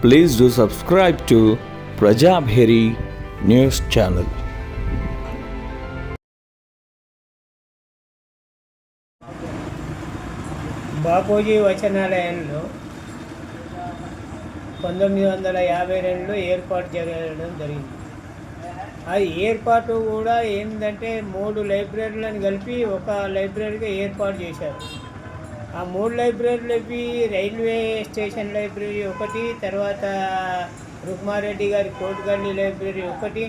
Please do subscribe to Prajabheri News Channel. Bapuji వచనాలయంలో 1952లో ఏర్పాటు చేయడం జరిగింది. అది ఏర్పాటు కూడా ఏంటంటే 3 లైబ్రరీలను కలిపి ఒక లైబ్రరీగా ఏర్పాటు చేశారు. ఆ 3 లైబ్రరీలవి రైల్వే స్టేషన్ లైబ్రరీ ఒకటి, తర్వాత రుక్మారెడ్డి గారి కోటిగల్లి లైబ్రరీ ఒకటి,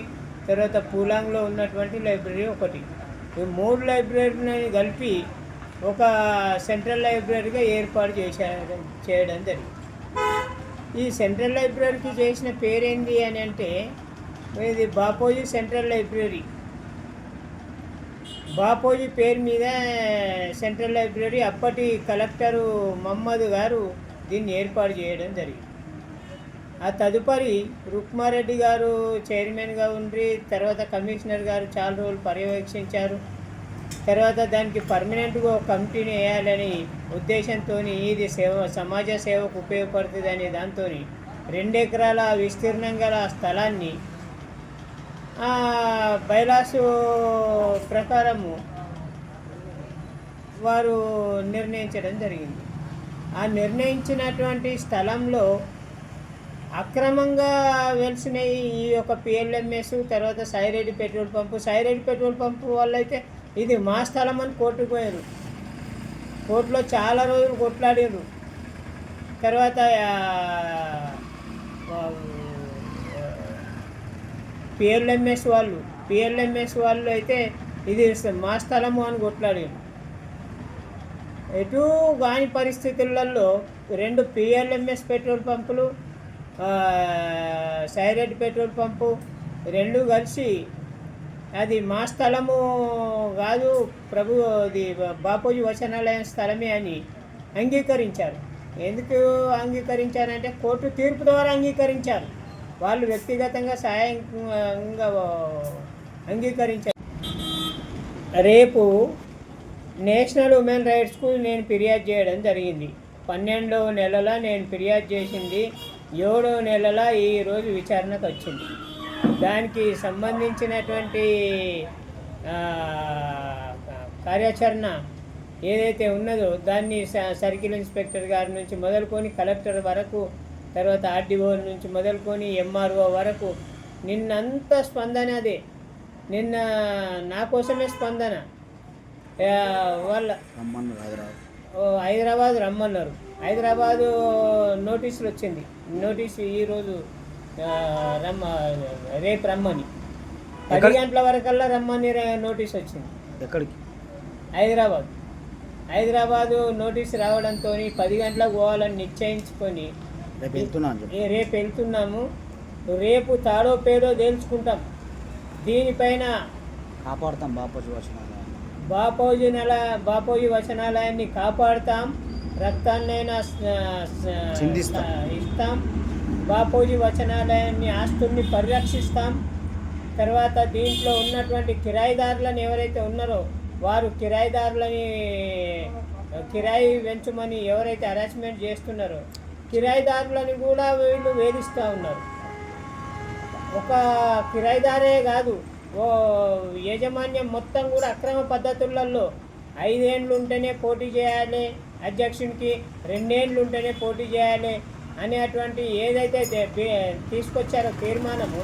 తర్వాత పూలాంగ్లో ఉన్నటువంటి లైబ్రరీ ఒకటి. ఈ 3 లైబ్రరీలను కలిపి ఒక సెంట్రల్ లైబ్రరీగా ఏర్పాటు చేయడం జరిగింది. ఈ సెంట్రల్ లైబ్రరీకి చేసిన పేరేంటి అని అంటే, ఇది బాపూజీ సెంట్రల్ లైబ్రరీ. బాపూజీ పేరు మీద సెంట్రల్ లైబ్రరీ అప్పటి కలెక్టరు మహమ్మద్ గారు దీన్ని ఏర్పాటు చేయడం జరిగింది. ఆ తదుపరి రుక్మారెడ్డి గారు చైర్మన్గా ఉండి, తర్వాత కమిషనర్ గారు చాలా రోజులు పర్యవేక్షించారు. తర్వాత దానికి పర్మనెంట్గా ఒక కమిటీని వేయాలని ఉద్దేశంతో ఇది సమాజ సేవకు ఉపయోగపడుతుంది అనే దాంతో 2 ఎకరాల విస్తీర్ణం గల స్థలాన్ని బైలాసు ప్రకారము వారు నిర్ణయించడం జరిగింది. ఆ నిర్ణయించినటువంటి స్థలంలో అక్రమంగా వెలిసిన ఈ యొక్క పిఎల్ఎంఎస్, తర్వాత సాయిరెడ్డి పెట్రోల్ పంపు వాళ్ళైతే ఇది మా స్థలం అని కోర్టుకు పోయారు. కోర్టులో చాలా రోజులు కొట్లాడారు. తర్వాత పిఎల్ఎంఎస్ వాళ్ళు అయితే ఇది మా స్థలము అని కొట్లాడారు. ఎటు కాని పరిస్థితులలో 2 పిఎల్ఎంఎస్ పెట్రోల్ పంపులు, సాయిరెడ్డి పెట్రోల్ పంపు 2 కలిసి అది మా స్థలము కాదు, ఇది బాపూజీ వచనాలయం స్థలమే అని అంగీకరించారు. ఎందుకు అంగీకరించారంటే కోర్టు తీర్పు ద్వారా అంగీకరించారు. వాళ్ళు వ్యక్తిగతంగా సాయంగా అంగీకరించారు. రేపు నేషనల్ ఉమెన్ రైట్స్కు నేను ఫిర్యాదు చేయడం జరిగింది. 12వ నెలల నేను ఫిర్యాదు చేసింది. 7వ నెలల ఈరోజు విచారణకు వచ్చింది. దానికి సంబంధించినటువంటి కార్యాచరణ ఏదైతే ఉన్నదో దాన్ని సర్కిల్ ఇన్స్పెక్టర్ గారి నుంచి మొదలుకొని కలెక్టర్ వరకు, తర్వాత ఆర్డీఓ నుంచి మొదలుకొని ఎంఆర్ఓ వరకు నిన్నంతా స్పందన అదే. నిన్న నా కోసమే స్పందన. వాళ్ళ హైదరాబాద్ రమ్మన్నారు. హైదరాబాదు నోటీసులు వచ్చింది. నోటీసు ఈరోజు రేపు రమ్మని 10 గంటల వరకల్లా రమ్మని నోటీస్ వచ్చింది. ఎక్కడికి? హైదరాబాదు నోటీసు రావడంతో 10 గంటలకు పోవాలని నిశ్చయించుకొని రేపు వెళ్తున్నాము. రేపు తాడో పేడో తేల్చుకుంటాం. దీనిపైన కాపాడుతాం. బాపూజీ వచనాలయాన్ని కాపాడుతాం. రక్తాన్నైనా ఇస్తాం. బాపూజీ వచనాలయాన్ని ఆస్తుల్ని పరిరక్షిస్తాం. తర్వాత దీంట్లో ఉన్నటువంటి కిరాయిదారులను ఎవరైతే ఉన్నారో వారు కిరాయి పెంచమని ఎవరైతే హరాస్మెంట్ చేస్తున్నారో కిరాయిదారులని కూడా వీళ్ళు వేధిస్తూ ఉన్నారు. ఒక కిరాయిదారే కాదు, యాజమాన్యం మొత్తం కూడా అక్రమ పద్ధతులలో 5 ఏళ్ళు ఉంటేనే పోటీ చేయాలి, అధ్యక్షునికి 2 ఏళ్ళు ఉంటేనే పోటీ చేయాలి అనేటువంటి ఏదైతే తీసుకొచ్చారో తీర్మానము,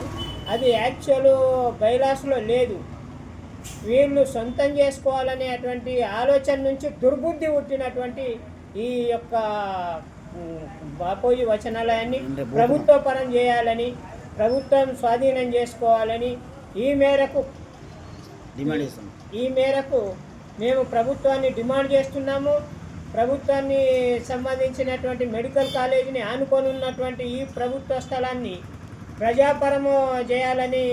అది యాక్చువల్ బైలాస్లో లేదు. వీళ్ళు సొంతం చేసుకోవాలనేటువంటి ఆలోచన నుంచి దుర్బుద్ధి పుట్టినటువంటి ఈ యొక్క బాపూజీ వచనాలయాన్ని ప్రభుత్వ పరం చేయాలని, ప్రభుత్వం స్వాధీనం చేసుకోవాలని ఈ మేరకు మేము ప్రభుత్వాన్ని డిమాండ్ చేస్తున్నాము. ప్రభుత్వాన్ని సంబంధించినటువంటి మెడికల్ కాలేజీని ఆనుకొని ఉన్నటువంటి ఈ ప్రభుత్వ స్థలాన్ని ప్రజాపరము చేయాలని